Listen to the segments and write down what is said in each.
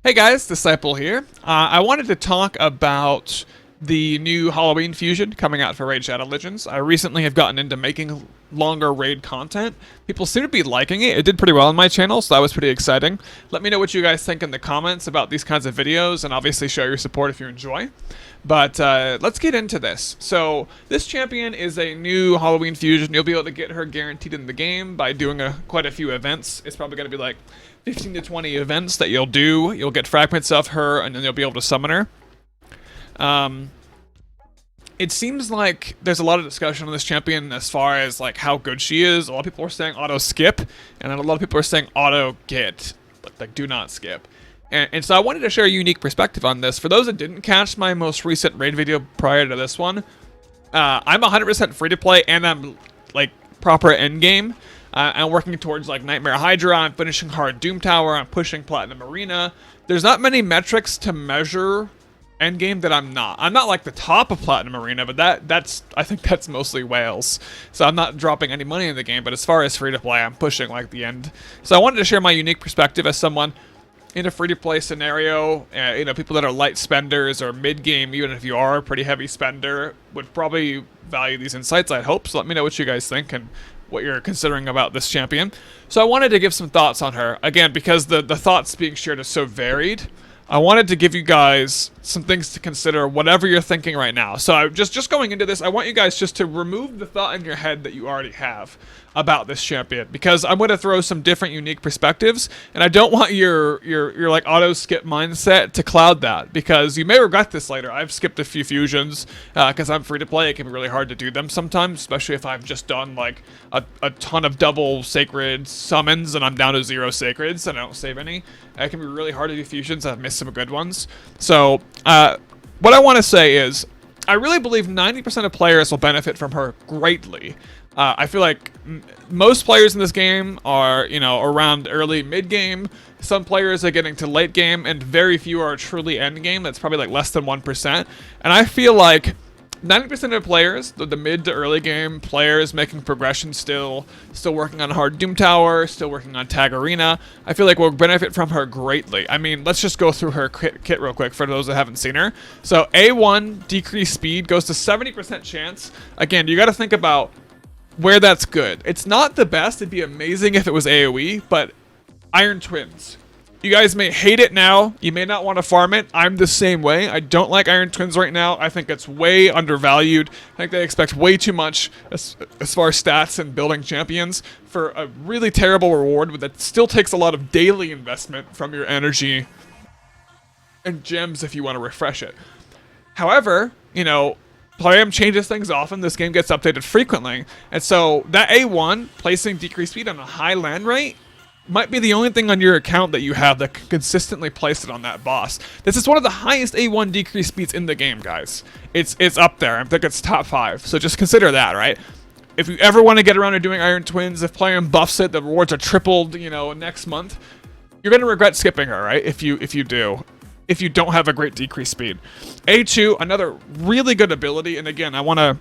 Hey guys, Disciple here. I wanted to talk about the new Halloween fusion coming out for Raid Shadow Legends. I recently have gotten into making longer raid content. People seem to be liking it. It did pretty well on my channel, so that was pretty exciting. Let me know what you guys think in the comments about these kinds of videos, and obviously show your support if you enjoy. But let's get into this. So this champion is a new Halloween fusion. You'll be able to get her guaranteed in the game by doing quite a few events. It's probably going to be like 15 to 20 events that you'll do. You'll get fragments of her, and then you'll be able to summon her. It seems like there's a lot of discussion on this champion as far as like how good she is. A lot of people are saying auto skip, and then a lot of people are saying auto get, but like do not skip. And so I wanted to share a unique perspective on this. For those that didn't catch my most recent raid video prior to this one, I'm 100% free to play, and I'm like proper end game. I'm working towards like Nightmare Hydra. I'm finishing hard Doom Tower. I'm pushing Platinum Arena. There's not many metrics to measure endgame that I'm not. I'm not like the top of Platinum Arena, but I think that's mostly whales. So I'm not dropping any money in the game, but as far as free to play, I'm pushing like the end. So I wanted to share my unique perspective as someone in a free to play scenario. People that are light spenders or mid game, even if you are a pretty heavy spender, would probably value these insights, I'd hope. So let me know what you guys think and what you're considering about this champion. So I wanted to give some thoughts on her. Again, because the thoughts being shared is so varied, I wanted to give you guys some things to consider, whatever you're thinking right now. So just going into this, I want you guys just to remove the thought in your head that you already have about this champion, because I'm going to throw some different unique perspectives, and I don't want your like auto skip mindset to cloud that, because you may regret this later. I've skipped a few fusions because I'm free to play. It can be really hard to do them sometimes, especially if I've just done like a ton of double sacred summons and I'm down to 0 sacreds and I don't save any. It can be really hard to do fusions. I've missed some good ones. So what I want to say is, I really believe 90% of players will benefit from her greatly. I feel like most players in this game are, around early mid game. Some players are getting to late game, and very few are truly end game. That's probably like less than 1%. And I feel like 90% of players, the mid to early game players making progression still working on hard Doom Tower, still working on Tag Arena, I feel like will benefit from her greatly. I mean, let's just go through her kit real quick for those that haven't seen her. So A1, decreased speed, goes to 70% chance. Again, you got to think about where that's good. It's not the best. It'd be amazing if it was AoE, but Iron Twins. You guys may hate it now. You may not want to farm it. I'm the same way. I don't like Iron Twins right now. I think it's way undervalued. I think they expect way too much as far as stats and building champions for a really terrible reward that still takes a lot of daily investment from your energy and gems if you want to refresh it. However, Plarium changes things often. This game gets updated frequently. And so that A1, placing decreased speed on a high land rate, might be the only thing on your account that you have that can consistently place it on that boss. This is one of the highest A1 decrease speeds in the game, guys. It's up there. I think it's top 5. So just consider that, right? If you ever want to get around to doing Iron Twins, if Plarium buffs it, the rewards are tripled, next month, you're going to regret skipping her, right? If you do. If you don't have a great decrease speed. A2, another really good ability, and again, I want to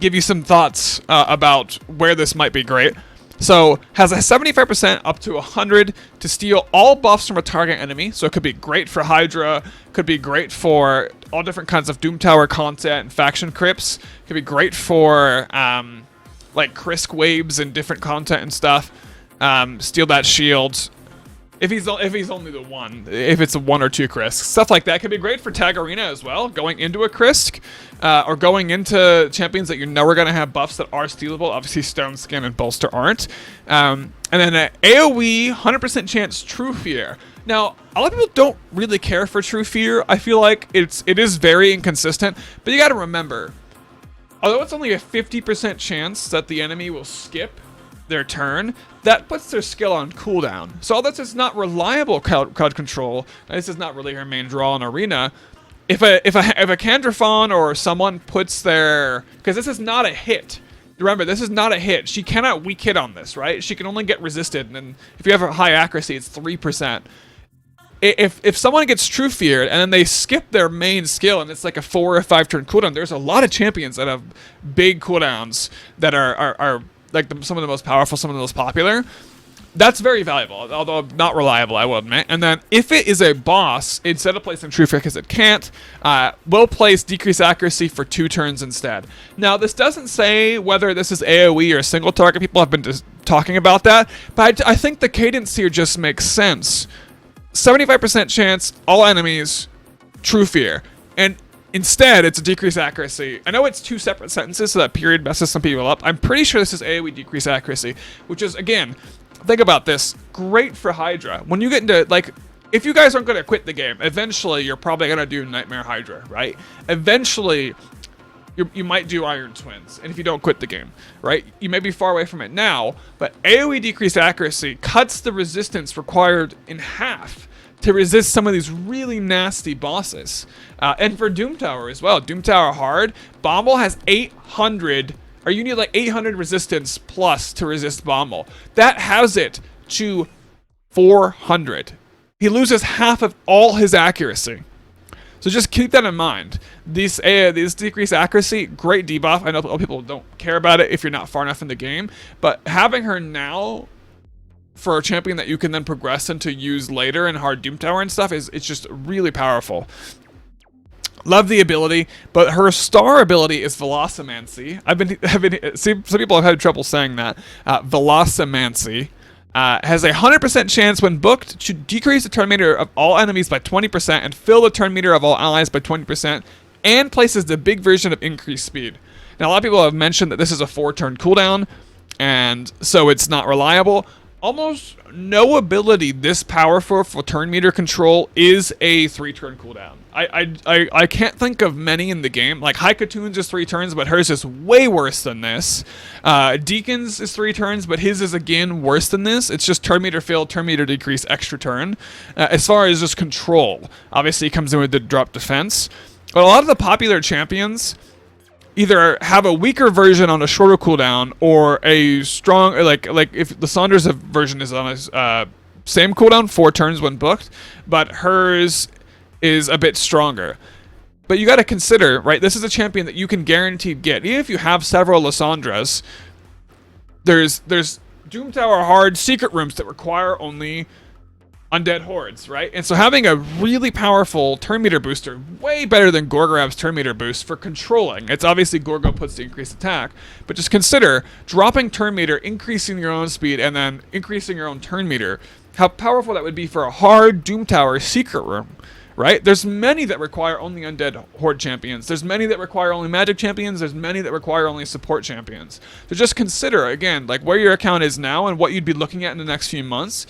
give you some thoughts about where this might be great. So, has a 75% up to 100 to steal all buffs from a target enemy, so it could be great for Hydra, could be great for all different kinds of Doom Tower content and faction crypts, could be great for like Krisk waves and different content and stuff. Steal that shield. If he's only the one, if it's a 1 or 2 Krisk, stuff like that could be great for Tag Arena as well. Going into a Krisk, or going into champions that are going to have buffs that are stealable. Obviously, Stone Skin and Bolster aren't. And then an AOE 100% chance True Fear. Now, a lot of people don't really care for True Fear. I feel like it is very inconsistent, but you got to remember, although it's only a 50% chance that the enemy will skip their turn, that puts their skill on cooldown. So although this is not reliable crowd control, this is not really her main draw in Arena. If a Candrafon or someone puts their, because this is not a hit. Remember, this is not a hit. She cannot weak hit on this, right? She can only get resisted, and if you have a high accuracy, it's 3%. If someone gets True Feared and then they skip their main skill and it's like a 4 or 5 turn cooldown, there's a lot of champions that have big cooldowns that are like some of the most powerful, some of the most popular. That's very valuable, although not reliable, I will admit. And then if it is a boss, instead of placing True Fear because it can't, we'll place Decrease Accuracy for 2 turns instead. Now, this doesn't say whether this is AoE or single target. People have been talking about that, but I think the cadence here just makes sense. 75% chance, all enemies, True Fear. And instead, it's a Decrease Accuracy. I know it's 2 separate sentences, so that period messes some people up. I'm pretty sure this is AoE Decrease Accuracy, which is, again, think about this, great for Hydra. When you get into, like, if you guys aren't going to quit the game, eventually you're probably going to do Nightmare Hydra, right? Eventually, you might do Iron Twins, and if you don't quit the game, right? You may be far away from it now, but AoE Decreased Accuracy cuts the resistance required in half to resist some of these really nasty bosses. And for Doom Tower as well. Doom Tower hard. Bommel has 800, or you need like 800 resistance plus to resist Bommel. That has it to 400. He loses half of all his accuracy. So just keep that in mind. This decreased accuracy, great debuff. I know people don't care about it if you're not far enough in the game, but having her now for a champion that you can then progress into use later in hard Doom Tower and stuff it's just really powerful. Love the ability, but her star ability is Velocimancy. Some people have had trouble saying that. Velocimancy has a 100% chance when booked to decrease the turn meter of all enemies by 20% and fill the turn meter of all allies by 20%, and places the big version of increased speed. Now, a lot of people have mentioned that this is a 4-turn cooldown, and so it's not reliable. Almost no ability this powerful for turn meter control is a 3-turn cooldown. I can't think of many in the game. Like Haikatoon's is 3 turns, but hers is way worse than this. Deacon's is 3 turns, but his is again worse than this. It's just turn meter fill, turn meter decrease, extra turn. As far as just control, obviously it comes in with the drop defense. But a lot of the popular champions either have a weaker version on a shorter cooldown or a strong, like if the Saunders version is on a same cooldown, 4 turns when booked, but hers is a bit stronger. But you got to consider, right, this is a champion that you can guaranteed get. Even if you have several Lissandras, there's Doom Tower hard secret rooms that require only undead hordes, right? And so having a really powerful turn meter booster, way better than Gorgorab's turn meter boost for controlling. It's obviously Gorgo puts the increased attack, but just consider dropping turn meter, increasing your own speed, and then increasing your own turn meter. How powerful that would be for a hard Doom Tower secret room, right? There's many that require only undead horde champions. There's many that require only magic champions. There's many that require only support champions. So just consider, again, like where your account is now and what you'd be looking at in the next few months.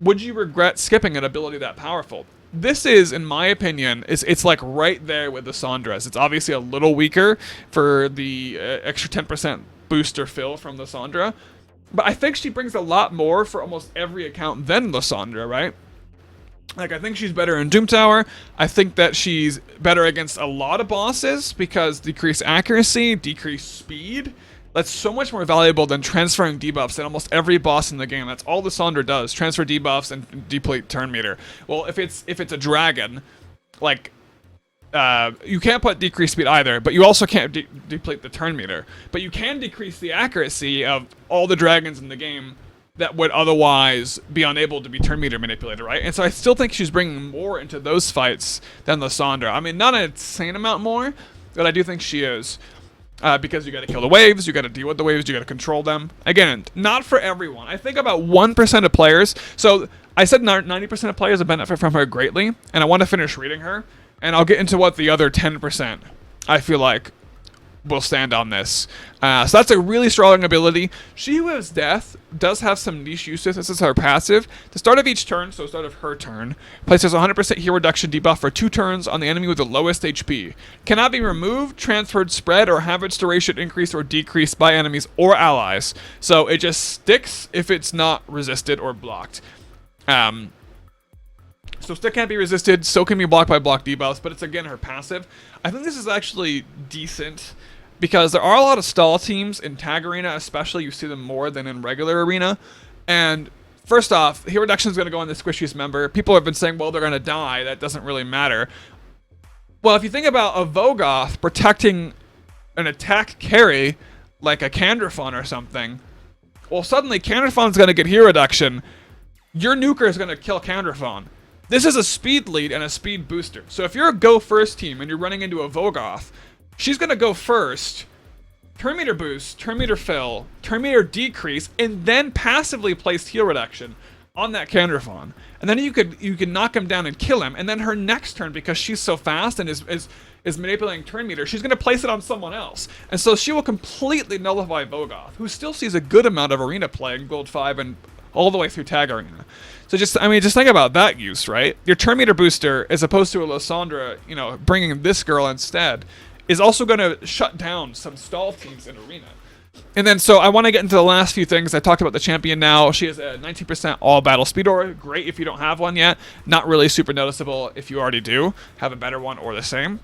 Would you regret skipping an ability that powerful? This is, in my opinion, it's like right there with the Sandras. It's obviously a little weaker for the extra 10% booster fill from the Sandra, but I think she brings a lot more for almost every account than Lysandra, right? Like, I think she's better in Doom Tower. I think that she's better against a lot of bosses because decreased accuracy, decreased speed. That's so much more valuable than transferring debuffs in almost every boss in the game. That's all the Sandra does, transfer debuffs and deplete turn meter. Well, if it's a dragon, like, you can't put decreased speed either, but you also can't deplete the turn meter. But you can decrease the accuracy of all the dragons in the game that would otherwise be unable to be turn meter manipulated, right? And so I still think she's bringing more into those fights than Lysandra. I mean, not an insane amount more, but I do think she is. Because you gotta kill the waves, you gotta deal with the waves, you gotta control them. Again, not for everyone. I think about 1% of players. So I said 90% of players benefit from her greatly, and I want to finish reading her, and I'll get into what the other 10% I feel like will stand on this. So that's a really strong ability. She Who Has Death does have some niche uses. This is her passive. The start of each turn, so start of her turn, places 100% heal reduction debuff for 2 turns on the enemy with the lowest HP. Cannot be removed, transferred, spread, or have its duration increased or decreased by enemies or allies. So it just sticks if it's not resisted or blocked. So still can't be resisted, still can be blocked by block debuffs, but it's again her passive. I think this is actually decent because there are a lot of stall teams in Tag Arena, especially you see them more than in regular Arena. And first off, heal reduction is going to go on the squishiest member. People have been saying, well, they're going to die. That doesn't really matter. Well, if you think about a Vogoth protecting an attack carry, like a Candrafon or something, Well, suddenly Counterphon's going to get heal reduction. Your nuker is going to kill Counterphon. This is a speed lead and a speed booster. So if you're a go first team and you're running into a Vogoth, she's going to go first, turn meter boost, turn meter fill, turn meter decrease, and then passively place heal reduction on that Counterphon. And then you could knock him down and kill him. And then her next turn, because she's so fast and is manipulating turn meter, she's going to place it on someone else. And so she will completely nullify Vogoth, who still sees a good amount of arena play in Gold 5 and all the way through Tag Arena. So just think about that use, right? Your turn meter booster, as opposed to a Lysandra, bringing this girl instead, is also going to shut down some stall teams in arena. And then, so I want to get into the last few things. I talked about the champion now. She has a 19% all battle speed aura. Great if you don't have one yet. Not really super noticeable if you already do have a better one or the same.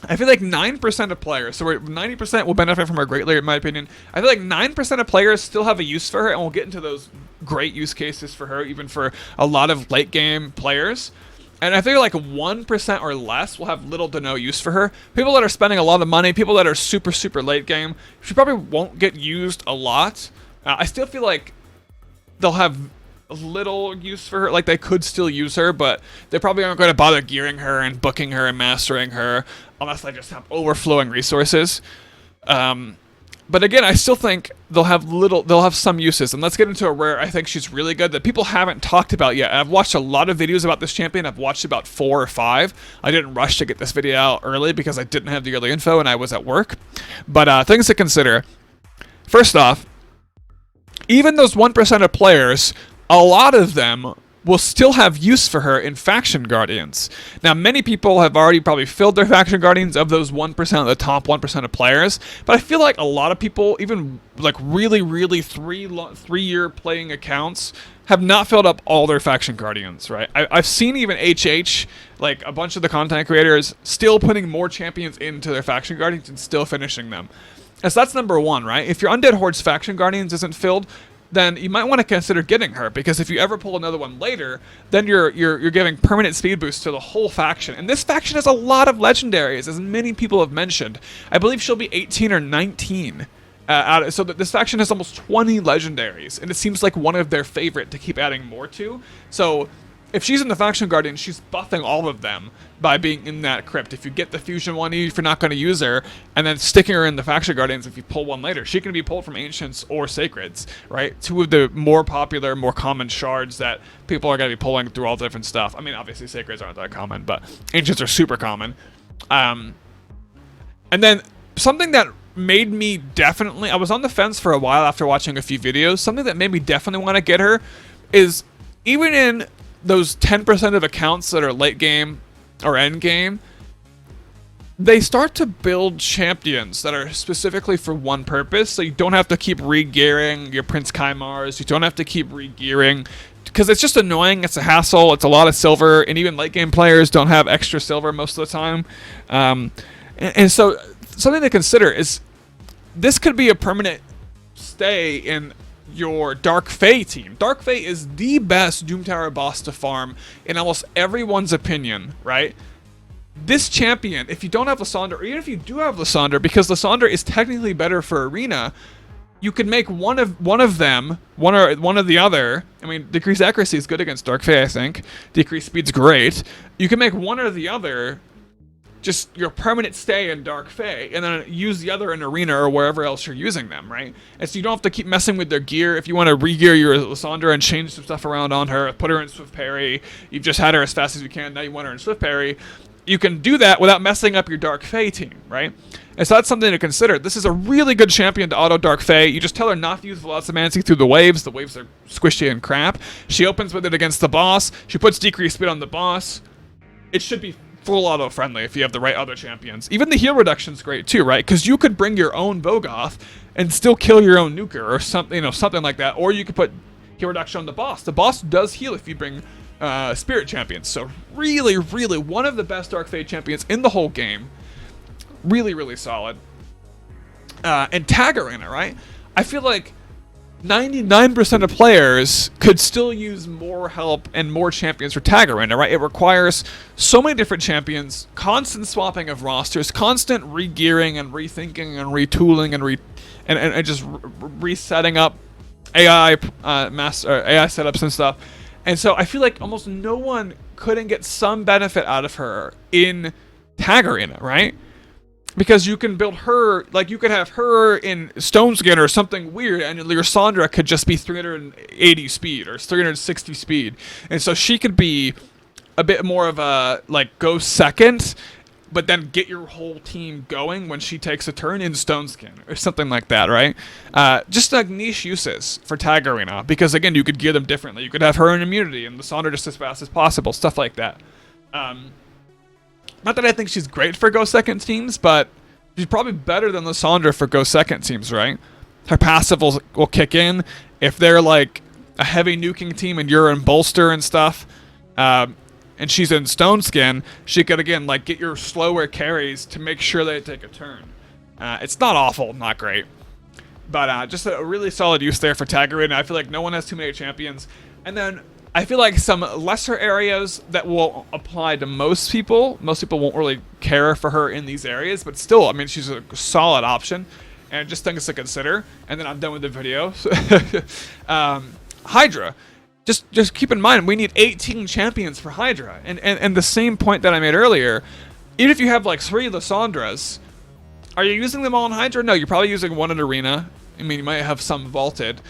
I feel like 9% of players, so 90% will benefit from her greatly, in my opinion. I feel like 9% of players still have a use for her, and we'll get into those great use cases for her, even for a lot of late game players. And I think like 1% or less will have little to no use for her. People that are spending a lot of money, people that are super, super late game, she probably won't get used a lot. I still feel like they'll have little use for her. Like, they could still use her, but they probably aren't going to bother gearing her and booking her and mastering her unless they just have overflowing resources. But again, I still think they'll have some uses. And let's get into where I think she's really good that people haven't talked about yet. I've watched a lot of videos about this champion. I've watched about 4 or 5. I didn't rush to get this video out early because I didn't have the early info and I was at work. But things to consider. First off, even those 1% of players, a lot of them will still have use for her in Faction Guardians. Now, many people have already probably filled their Faction Guardians of those 1%, the top 1% of players, but I feel like a lot of people, even like really, really three-year playing accounts, have not filled up all their Faction Guardians, right? I've seen even HH, like a bunch of the content creators, still putting more champions into their Faction Guardians and still finishing them. And so that's number one, right? If your Undead Horde's Faction Guardians isn't filled, then you might want to consider getting her, because if you ever pull another one later, then you're giving permanent speed boost to the whole faction. And this faction has a lot of legendaries, as many people have mentioned. I believe she'll be 18 or 19. So that this faction has almost 20 legendaries, and it seems like one of their favorite to keep adding more to. So if she's in the Faction Guardian, she's buffing all of them by being in that crypt. If you get the fusion one, if you're not going to use her, and then sticking her in the Faction Guardians if you pull one later, she can be pulled from Ancients or Sacreds, right? 2 of the more popular, more common shards that people are going to be pulling through all different stuff. I mean, obviously Sacreds aren't that common, but Ancients are super common. And then something that made me definitely, I was on the fence for a while after watching a few videos, something that made me definitely want to get her is, even in those 10% of accounts that are late game or end game, they start to build champions that are specifically for one purpose, so you don't have to keep re-gearing your Prince Kaimars, you don't have to keep re-gearing, because it's just annoying, it's a hassle, it's a lot of silver, and even late game players don't have extra silver most of the time. And so something to consider is, this could be a permanent stay in your Dark Fae team. Dark Fae is the best Doom Tower boss to farm in almost everyone's opinion, right? This champion, if you don't have Lysandra, or even if you do have Lysandra, because Lysandra is technically better for arena, you can make one of them, one or the other. I mean, decreased accuracy is good against Dark Fae, I think. Decreased speed's great. You can make one or the other just your permanent stay in Dark Fae, and then use the other in Arena or wherever else you're using them, right? And so you don't have to keep messing with their gear. If you want to re-gear your Lysandra and change some stuff around on her, put her in Swift Parry, you've just had her as fast as you can, now you want her in Swift Parry, you can do that without messing up your Dark Fae team, right? And so that's something to consider. This is a really good champion to auto Dark Fae. You just tell her not to use Velocimancy through the waves. The waves are squishy and crap. She opens with it against the boss. She puts decreased speed on the boss. It should be full auto friendly if you have the right other champions. Even the heal reduction's great too, right? Because you could bring your own Vogoth and still kill your own nuker or something, something like that. Or you could put heal reduction on the boss. The boss does heal if you bring spirit champions. So really, really one of the best Dark Fae champions in the whole game. Really, really solid. And Tag Arena, right? I feel like 99% of players could still use more help and more champions for Tag Arena, right? It requires so many different champions, constant swapping of rosters, constant re-gearing and rethinking and retooling and just resetting up AI AI setups and stuff. And so I feel like almost no one couldn't get some benefit out of her in Tag Arena, right? Because you can build her, like you could have her in Stone Skin or something weird, and your Sandra could just be 380 speed or 360 speed. And so she could be a bit more of a, like, go second, but then get your whole team going when she takes a turn in Stone Skin or something like that, right? Just like niche uses for Tag Arena, because again, you could gear them differently. You could have her in immunity and the Sandra just as fast as possible, stuff like that. Not that I think she's great for go second teams, but she's probably better than the Sandra for go second teams, right? Her passive will kick in if they're like a heavy nuking team and you're in bolster and stuff. And she's in Stone Skin, she could, again, like, get your slower carries to make sure they take a turn. It's not awful, not great. But just a really solid use there for Tag Arena. I feel like no one has too many champions. And then I feel like some lesser areas that will apply to most people. Most people won't really care for her in these areas, but still, I mean, she's a solid option. And just things to consider. And then I'm done with the video. Hydra. Just keep in mind, we need 18 champions for Hydra. And the same point that I made earlier, even if you have like 3 Lissandras, are you using them all in Hydra? No, you're probably using one in Arena. I mean, you might have some vaulted.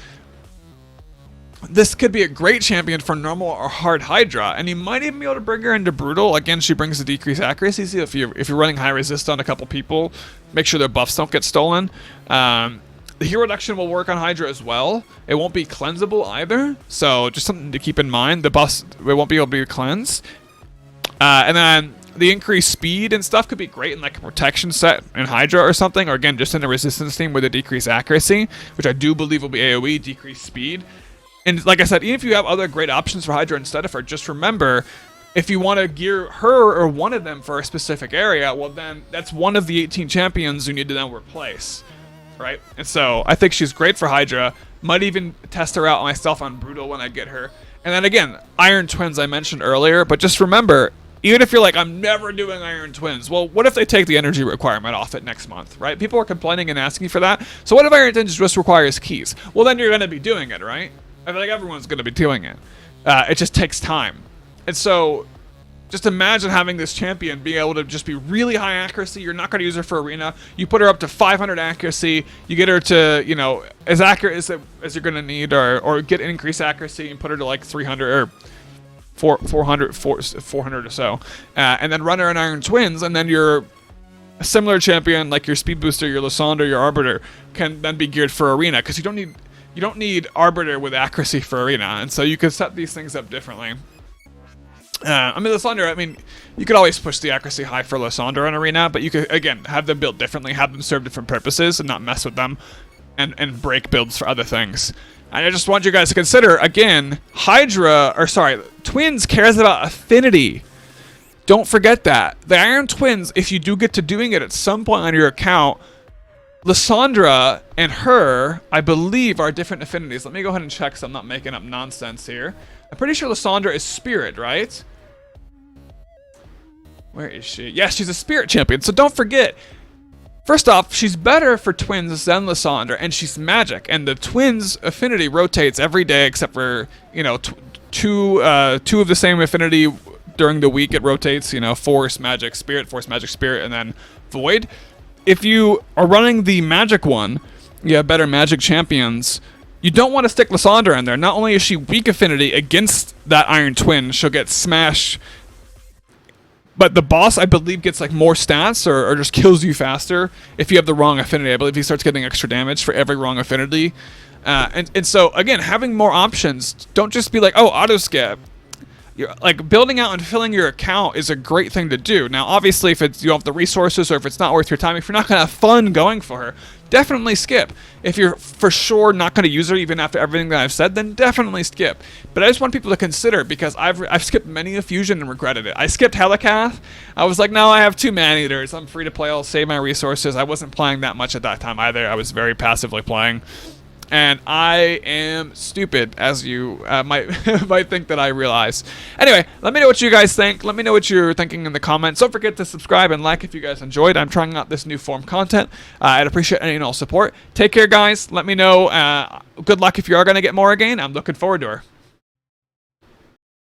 This could be a great champion for normal or hard Hydra, and you might even be able to bring her into Brutal. Again, she brings a decreased accuracy. So if you're running high resist on a couple people, make sure their buffs don't get stolen. The hero reduction will work on Hydra as well. It won't be cleansable either, so just something to keep in mind. The buffs, it won't be able to be cleansed. And then the increased speed and stuff could be great in like a protection set in Hydra or something, or again, just in a resistance team with a decreased accuracy, which I do believe will be AoE, decreased speed. And like I said, even if you have other great options for Hydra instead of her, just remember, if you want to gear her or one of them for a specific area, well then that's one of the 18 champions you need to then replace. Right? And so I think she's great for Hydra. Might even test her out myself on Brutal when I get her. And then again, Iron Twins I mentioned earlier, but just remember, even if you're like, I'm never doing Iron Twins, well, what if they take the energy requirement off it next month, right? People are complaining and asking for that. So what if Iron Twins just requires keys? Well, then you're going to be doing it, right? I feel like everyone's going to be doing it. It just takes time. And so just imagine having this champion being able to just be really high accuracy. You're not going to use her for Arena. You put her up to 500 accuracy. You get her to, you know, as accurate as you're going to need, or get increased accuracy and put her to like 300 or 400 or so. And then run her in Iron Twins, and then your similar champion, like your Speed Booster, your Lysandra, your Arbiter, can then be geared for Arena, because you don't need Arbiter with accuracy for Arena, and so you can set these things up differently. I mean, Lysandra, I mean, you could always push the accuracy high for Lysandra in Arena, but you could, again, have them built differently, have them serve different purposes, and not mess with them, and break builds for other things. And I just want you guys to consider, again, Twins cares about affinity. Don't forget that. The Iron Twins, if you do get to doing it at some point on your account, Lysandra and her, I believe, are different affinities. Let me go ahead and check so I'm not making up nonsense here. I'm pretty sure Lysandra is Spirit, right? Where is she? Yes, she's a Spirit champion, so don't forget. First off, she's better for Twins than Lysandra, and she's magic. And the Twins affinity rotates every day except for, you know, two of the same affinity during the week. It rotates, you know, Force, Magic, Spirit, and then Void. If you are running the magic one, you have better magic champions. You don't want to stick Lysandra in there. Not only is she weak affinity against that Iron Twin, she'll get smashed, but the boss, I believe, gets like more stats or just kills you faster if you have the wrong affinity. I believe he starts getting extra damage for every wrong affinity. And so, again, having more options, don't just be like, oh, auto skip. Like, building out and filling your account is a great thing to do. Now, obviously, if you don't have the resources or if it's not worth your time, if you're not going to have fun going for her, definitely skip. If you're for sure not going to use her even after everything that I've said, then definitely skip. But I just want people to consider, because I've skipped many a fusion and regretted it. I skipped Helicath. I was like, no, I have 2 Man-Eaters. I'm free to play. I'll save my resources. I wasn't playing that much at that time either. I was very passively playing. and I am stupid, as you might might think that I realize. Anyway, let me know what you guys think. Let me know what you're thinking in the comments. Don't forget to subscribe and like if you guys enjoyed. I'm trying out this new form content. I'd appreciate any and all support. Take care, guys. Let me know. Good luck if you are going to get Morrigaine. I'm looking forward to her.